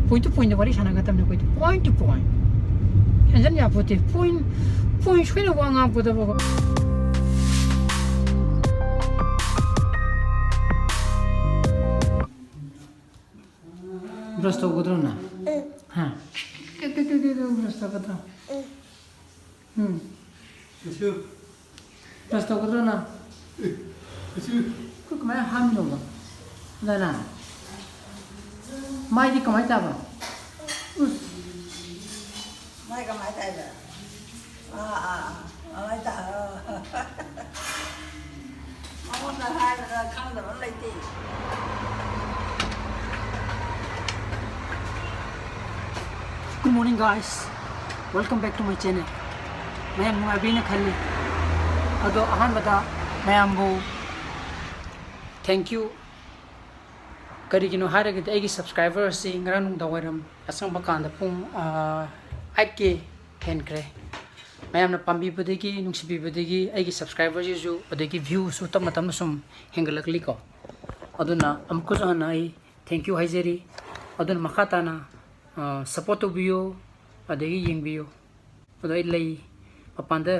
point to point wari sana gatam na point to point henjan ya pote point shwena wanga poda ba brush to godro na ha ke brush to godro brush to godro na kok mai ham no ba na mai di kamai ta ba mai kamai ta ba mai ta mau na hai na khang da lai ti Good morning guys, welcome back to my channel. Mayam mo abina khali ado ahan bata mayam bo thank you kari gino hara gid egi subscriber si ngaranung dawaram asang bakanda pung 8k hen kre mayam na pambi badegi nungsibi badegi egi subscriber ju badegi view su tam matam sum hengalakli ko aduna amko jana ai thank you haijeri aduna makata na support to bio adegi yengbio adai lei apanda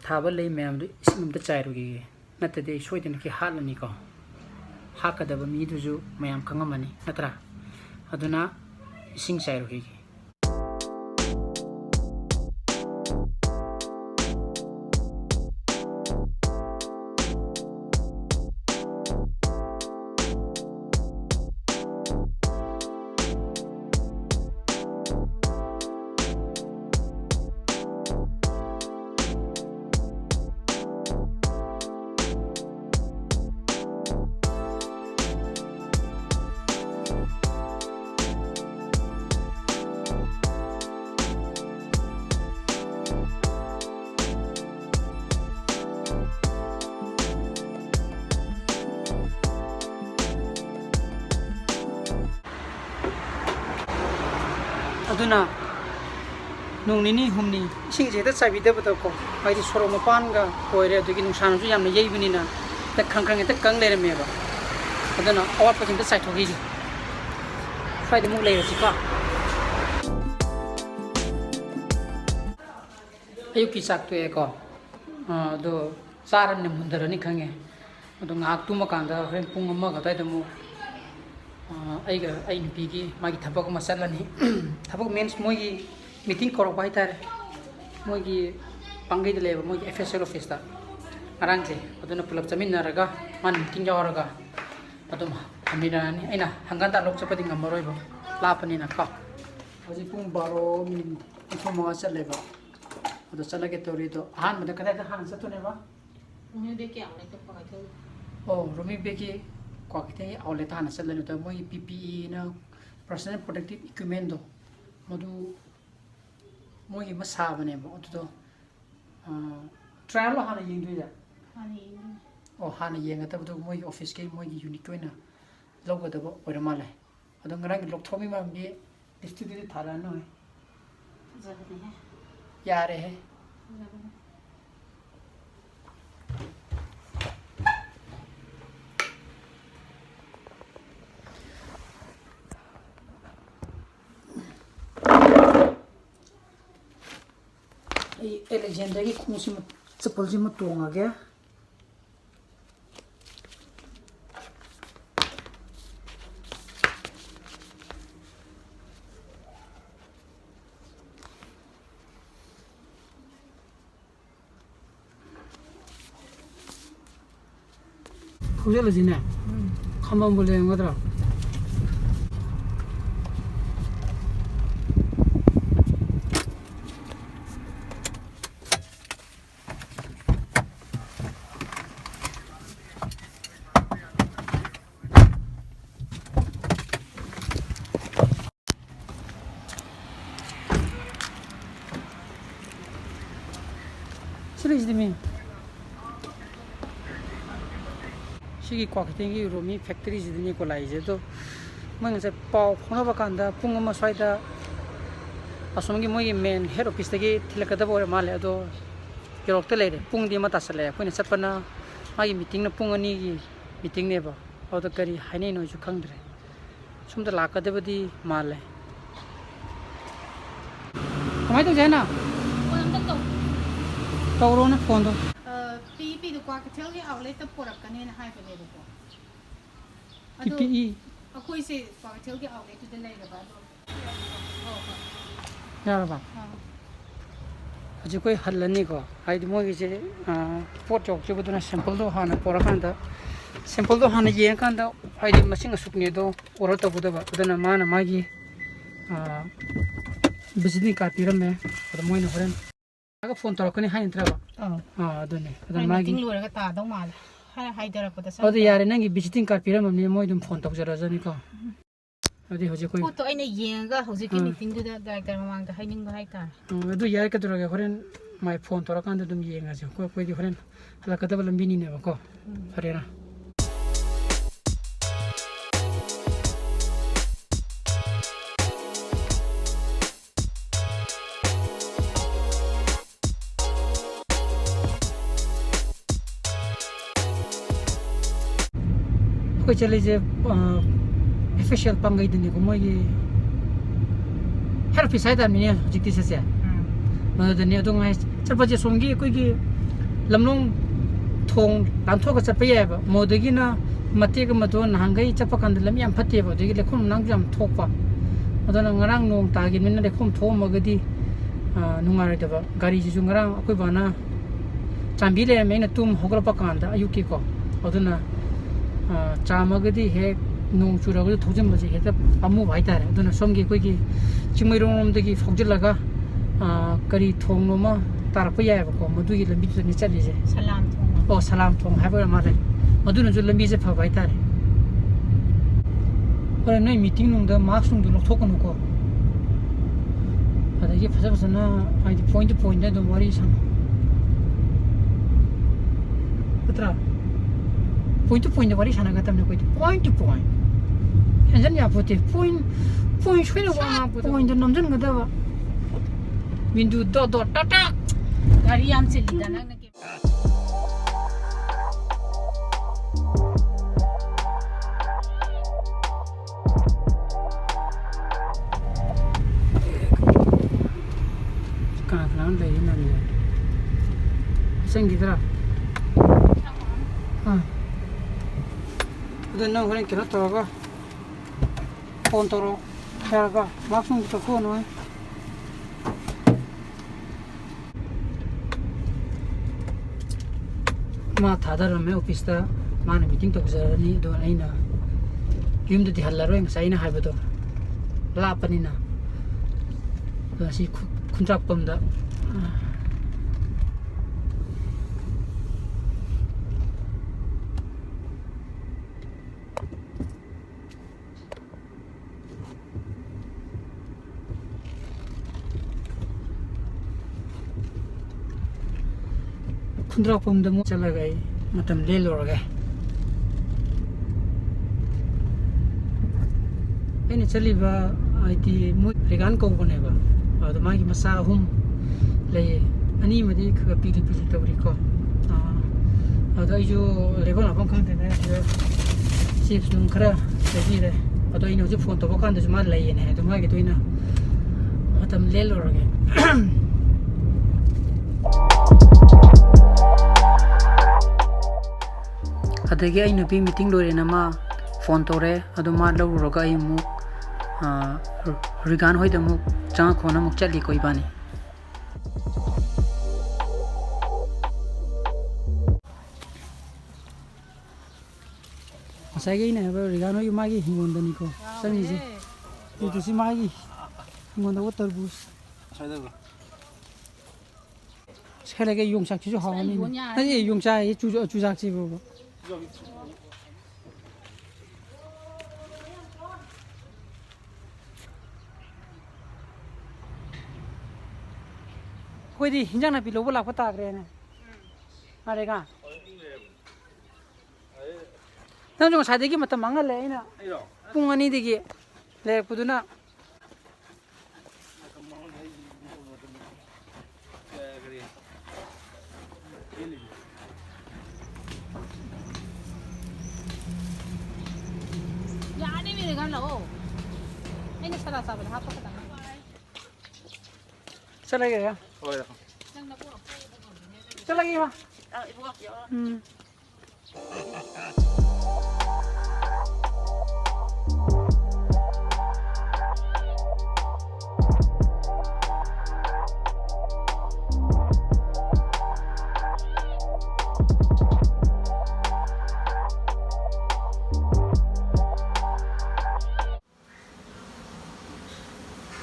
thaba lei mayam du isim da chairu gi natade soidin ki halani ko hakadaba mi duju mayam kangamani natra aduna ising chairu gi aduna nung nini humni sing je ta sabi de bata ko ai di soro mapan ga koire adugi nung san ju yam na yei bini na ta khang ta kang le me ba aduna awat pa ta sai thogi ji fai de mu le ji ka ayu ki sak tu e ko do saran ne mundara ni khange adu ngak tu ma kan da ren pung ma ga ta de mu ai nupigi magi thabak masalani thabak means mogi meeting korok bai tar mogi pangai de leba mogi official office ta arang je aduna pulap chamin naraga man meeting jawaraga adum amina ni aina hangan ta lok chapadi ngamaroi ba lapani na ka hoji pung 12 minute informaga chaleba adu chalage tori to han mada kada da han satune ba rumi beki ang to pa kai oh rumi beki ko kite aule ta na sel to moi PPE na personal protective equipment do modu moi masa bane mo to trial hana yeng du ya ani oh hana yeng ta to moi office ke moi unique ko na logo da bo ora mala ado ngarang lok thomi ma bi studio thara no zabne yare he legenda ki kung si chapal si matunga kya puja la jina khambam bole ngadra Serius demi. Sigi kwakitengi romi factory jidini ko lai je to mangse pau phona bakanda pungama swaida asomgi moi main head office tagi thilakada bore male ado kirokte leire pung di mata sale koine sapana magi meeting na pung ani gi meeting ne ba ado kari hainai no ju khangdre ꯁꯨꯝꯗ ꯂꯥꯛꯀꯗꯕꯗꯤ ꯃꯥꯜꯂꯦ ꯀꯃꯥꯏꯅ ꯇꯧꯁꯦ ꯍꯥꯏꯅ phone ꯑꯝꯇ ꯇꯧ ꯇꯧꯔꯣꯅ ꯐꯣꯟꯗꯣ ꯄꯤꯗꯨ ꯀ꯭ꯋꯥꯀꯩꯊꯦꯜꯒꯤ ꯑꯥꯎꯠꯂꯦꯠꯇ ꯄꯨꯔꯛꯀꯅꯦꯅ ꯍꯥꯏꯕꯅꯦꯕꯀꯣ ꯑꯗꯣ PPE ꯑꯩꯈꯣꯏꯁꯦ ꯀ꯭ꯋꯥꯀꯩꯊꯦꯜꯒꯤ ꯑꯥꯎꯠꯂꯦꯠꯇꯨꯗ ꯂꯩꯔꯕ ꯑꯗꯣ ꯌꯥꯔꯕ ꯍꯧꯖꯤꯛ ꯑꯩꯈꯣꯏ ꯍꯜꯂꯅꯤꯀꯣ ꯍꯥꯏꯗꯤ ꯃꯣꯏꯒꯤꯁꯦ ꯄꯣꯠ ꯌꯧꯔꯛꯇ꯭ꯔꯤꯕꯗꯨꯅ ꯁꯦꯝꯄꯜꯗꯣ ꯍꯥꯟꯅ ꯄꯣꯔꯀꯥꯟꯗ ꯁꯦꯝꯄꯜꯗꯣ ꯍꯥꯟꯅ ꯌꯦꯡꯉꯀꯥꯟꯗ ꯍꯥꯏꯗꯤ ꯃꯁꯤꯡ ꯑꯁꯨꯛꯅꯦꯗꯣ ꯑꯣꯔꯗꯔ ꯇꯧꯒꯗꯕ ꯑꯗꯨꯅ ꯃꯥꯅ ꯃꯥꯒꯤ ꯚꯤꯖꯤꯇꯤꯡ ꯀꯥꯔꯗ ꯄꯤꯔꯝꯃꯦ ꯑꯗꯣ ꯃꯣꯏꯅ ꯍꯣꯔꯦꯟ ꯐꯣꯟ ꯇꯧꯔꯛꯀꯅꯤ ꯍꯥꯏꯅꯠꯇ꯭ꯔꯕ ꯑꯗꯨꯅꯦ ꯑꯗꯨꯅ ꯃꯥꯒꯤ ꯂꯣꯏꯔꯒ ꯇꯥꯗꯧ ꯃꯥꯜꯂꯦ ꯍꯥꯏꯊꯔꯛꯄꯗ ꯑꯗꯨ ꯌꯥꯔꯦ ꯅꯪꯒꯤ ꯚꯤꯖꯤꯇꯤꯡ ꯀꯥꯔꯗ ꯄꯤꯔꯝꯃꯕꯅꯤꯅ ꯃꯣꯏ ꯑꯗꯨꯝ ꯐꯣꯟ ꯇꯧꯖꯔꯖꯅꯤꯀꯣ ꯑꯗꯨꯗꯤ ꯍꯧꯖꯤꯛ ꯑꯩꯈꯣꯏ ꯄꯣꯠꯇꯣ ꯑꯩꯅ ꯌꯦꯡꯉꯒ ꯍꯧꯖꯤꯛꯀꯤ ꯃꯤꯇꯤꯡꯗꯨꯗ ꯗꯥꯏꯔꯦꯛꯇꯔ ꯃꯃꯥꯡꯗ ꯍꯥꯏꯅꯤꯡꯕ ꯍꯥꯏꯇꯥꯔꯦ ꯑꯗꯨ ꯌꯥꯏ ꯀꯩꯗꯧꯔꯒꯦ ꯍꯣꯔꯦꯟ ꯃꯥꯏ ꯐꯣꯟ ꯇꯧꯔꯀꯥꯟꯗ ꯑꯗꯨꯝ ꯌꯦꯡꯉꯁꯤ ꯑꯩꯈꯣꯏꯗꯤ ꯍꯣꯔꯦꯟ ꯍꯜꯂꯛꯀꯗꯕ ꯂꯝꯕꯤꯅꯤꯅꯦꯕꯀꯣ ꯐꯔꯦꯅ ꯑꯩꯈꯣꯏ ꯆꯠꯂꯤꯁꯦ ꯑꯣꯐꯤꯁꯤꯌꯦꯜ ꯄꯥꯡꯒꯩꯗꯅꯤꯀꯣ ꯃꯣꯏꯒꯤ ꯍꯦꯠ ꯑꯣꯐꯤꯁ ꯍꯥꯏꯇꯥꯔꯅꯦ ꯍꯧꯖꯤꯛꯇꯤ ꯆꯠꯁꯦ ꯃꯗꯨꯗꯅꯤ ꯑꯗꯣ ꯉꯥꯏ ꯆꯠꯄꯁꯦ ꯁꯣꯝꯒꯤ ꯑꯩꯈꯣꯏꯒꯤ ꯂꯝꯂꯣꯡ ꯊꯣꯡ ꯂꯥꯟꯊꯣꯛꯑꯒ ꯆꯠꯄ ꯌꯥꯏꯑꯕ ꯃꯗꯨꯗꯒꯤꯅ ꯃꯇꯦꯛ ꯑꯃꯗꯣ ꯅꯍꯥꯟꯈꯩ ꯆꯠꯄ ꯀꯥꯟꯗ ꯂꯝꯕꯤ ꯌꯥꯝ ꯐꯠꯇꯦꯕ ꯑꯗꯒꯤ ꯂꯩꯈꯣꯝ ꯂꯝꯅꯥꯡꯁꯨ ꯌꯥꯝ ꯊꯣꯛꯄ ꯑꯗꯨꯅ ꯉꯔꯥꯡ ꯅꯣꯡ ꯇꯥꯈꯤꯕꯅꯤꯅ ꯂꯩꯈꯣꯝ ꯊꯣꯛꯑꯝꯃꯒꯗꯤ ꯅꯨꯡꯉꯥꯏꯔꯣꯏꯗꯕ ꯒꯥꯔꯤꯁꯤꯁꯨ ꯉꯔꯥꯡ ꯑꯩꯈꯣꯏ ꯕꯥꯅ ꯆꯥꯝꯕꯤ ꯂꯩꯔꯝꯃꯦ ꯑꯩꯅ ꯇꯨꯝ ꯍꯧꯒꯠꯂꯛꯄ ꯀꯥꯟꯗ ꯑꯌꯨꯛꯀꯤꯀꯣ ꯑꯗꯨꯅ ꯆꯥꯝꯃꯒꯗꯤ ꯍꯦꯛ ꯅꯣꯡ ꯆꯨꯔꯒꯁꯨ ꯊꯧꯖꯤꯟꯕꯁꯦ ꯍꯦꯛꯇ ꯄꯥꯝꯃꯨꯕ ꯍꯥꯏꯇꯥꯔꯦ ꯑꯗꯨꯅ ꯁꯣꯝꯒꯤ ꯑꯩꯈꯣꯏꯒꯤ ꯆꯤꯡꯃꯩꯔꯣꯡꯂꯣꯝꯗꯒꯤ ꯐꯥꯎꯖꯤꯜꯂꯒ ꯀꯔꯤ ꯊꯣꯡꯅꯣꯃ ꯇꯥꯔꯛꯄ ꯌꯥꯏꯑꯕꯀꯣ ꯃꯗꯨꯒꯤ ꯂꯝꯕꯤꯗꯨꯗꯅꯤ ꯆꯠꯂꯤꯁꯦ ꯁꯂꯥꯝ ꯊꯣꯡ ꯁꯂꯥꯝ ꯊꯣꯡ ꯍꯥꯏꯕ ꯑꯣꯏꯔ ꯃꯥꯜꯂꯦ ꯃꯗꯨꯅꯁꯨ ꯂꯝꯕꯤꯁꯦ ꯐꯕ ꯍꯥꯏꯇꯥꯔꯦ ꯍꯣꯔꯦꯟ ꯅꯣꯏ ꯃꯤꯇꯤꯡ ꯅꯨꯡꯗ ꯃꯥꯛꯁ ꯅꯨꯡꯗꯣ ꯂꯧꯊꯣꯛꯀꯅꯨꯀꯣ ꯑꯗꯒꯤ ꯐꯖꯅ ꯍꯥꯏꯗꯤ ꯄꯣꯏꯟ ꯇꯨ ꯄꯣꯏꯟꯗ ꯑꯗꯨꯝ ꯋꯥꯔꯤ ꯁꯥꯟꯅ ꯅꯠꯇ꯭ꯔꯥ ꯄꯣꯏꯟ ꯇꯨ ꯄꯣꯏꯟꯗ ꯋꯥꯔꯤ ꯁꯥꯟꯅꯒꯗꯕꯅꯤ ꯑꯩꯈꯣꯏꯗꯤ ꯄꯣꯏꯟ ꯇꯨ ꯄꯣꯏꯟ ꯍꯦꯟꯖꯟ ꯌꯥꯄꯣꯠꯇꯦ ꯄꯣꯏꯟ ꯁꯣꯏꯅ ꯋꯥ ꯉꯥꯡꯕ ꯄꯣꯏꯟꯗ ꯅꯝꯁꯤꯟꯒꯗꯕ ꯃꯤꯟꯗꯨ ꯗꯣꯠ ꯇꯥꯇꯥ ꯒꯥꯔꯤ ꯌꯥꯝ ꯆꯤꯜꯂꯤꯗ ꯅꯪꯅ Kana lagi nanya. Seng gitu lah. Udah nang orang kira tahu apa? Kontoro, kira langsung kita phone nih. Ma thada ramai office ta mana meeting tu kerja ni do aina. Yum tu dihalar orang saya na haibadu. Lapa ni na. Si kontrak pemda. Kontrak pemda mu cala gay, macam lelor gay. Ini cali ba IT mu regan kau pun ba. Ada magi masa hum leh ani madi kagak pilih tawri ko. Ada itu level apa kan tu ni? Chips nungkra jadi deh. Ada ini uji phone tu bukan tu cuma leh ni. Tu magi tu ina macam lelor gay. Adagi ay nabi meeting lori nama phone tore adu ma lau roga ay mu rigan hoy damu jang khona muk chali koi bani asai gei na ba rigan hoy magi hingon dani ko sani je itu si magi hingon da water bus sai da ba sai la ge yong sak chi jo hawa ni ai yong cha ye chu sak chi bo Koi di hinjang na pilo bola kota kre na, ada kan? Tapi jangan sadegi mata mangal le ina, pungan ini degi, le kuduna. Ya ni mere kan lo. Salah ꯆꯥꯕꯗ ꯍꯥꯞꯄ ꯈꯛꯇꯪ ꯆꯠꯂꯒꯦ ꯍꯣꯏ ꯆꯠꯂꯒꯦ ꯏꯃꯥ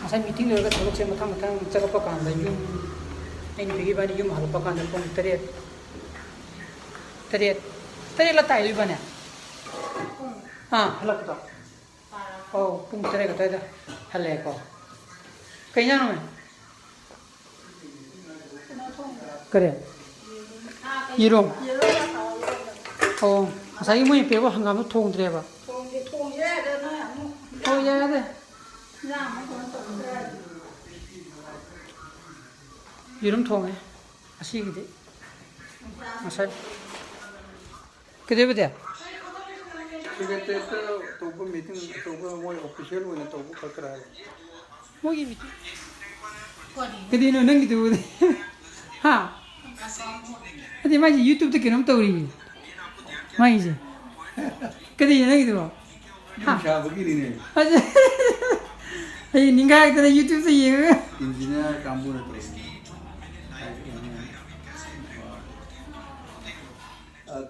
Saya meeting lagi kalau saya matang-matang cakap apa kan, dan ini pergi bani harus apa kan, dan pun teriak letak itu bani, halak tu, oh pun teriak kata itu, halak kau, kayaknya nama, kerja, Yerong, oh, saya mau yang pewa hanggam tu thong teriak apa, thùng dê đó nó oh ya ada. ra mấy con thùng dê 이름 통해 아시기지 아살 그대부대 이게 또 미팅 또 뭐 오피셜 원에 또 갈거라 뭐기 밑에 그대는 능기도 하 어디 마치 유튜브 듣기 너무 떠오르니 마이지 그대 능기도 자 보기리네 맞아 이 ninga 그대 유튜브 이거 인지니어 간부는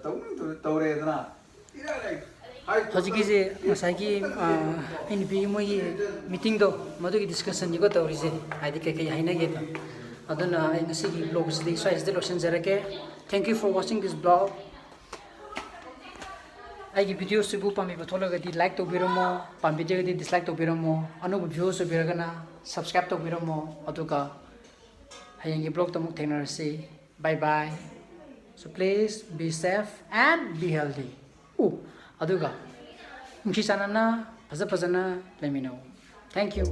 또 떠오래더나 솔직히 이제 사기 NP 뭐이 미팅도 모두기 디스커션 이거 떠오르지 아이디 케케 하이나게다 어떤 이것이 블로그스디 사이즈들 로션저게 Thank you for watching this blog 아이기 비디오 수부 파미부 톨러가디 라이크 또비로모 밤비디오가디 디슬라이크 또비로모 아노부 뷰 수비라가나 subscribe 또비로모 어두가 하영기 블로그 또목 테너시 bye bye so please be safe and be healthy aduga mukhi sanana phajana let me know thank you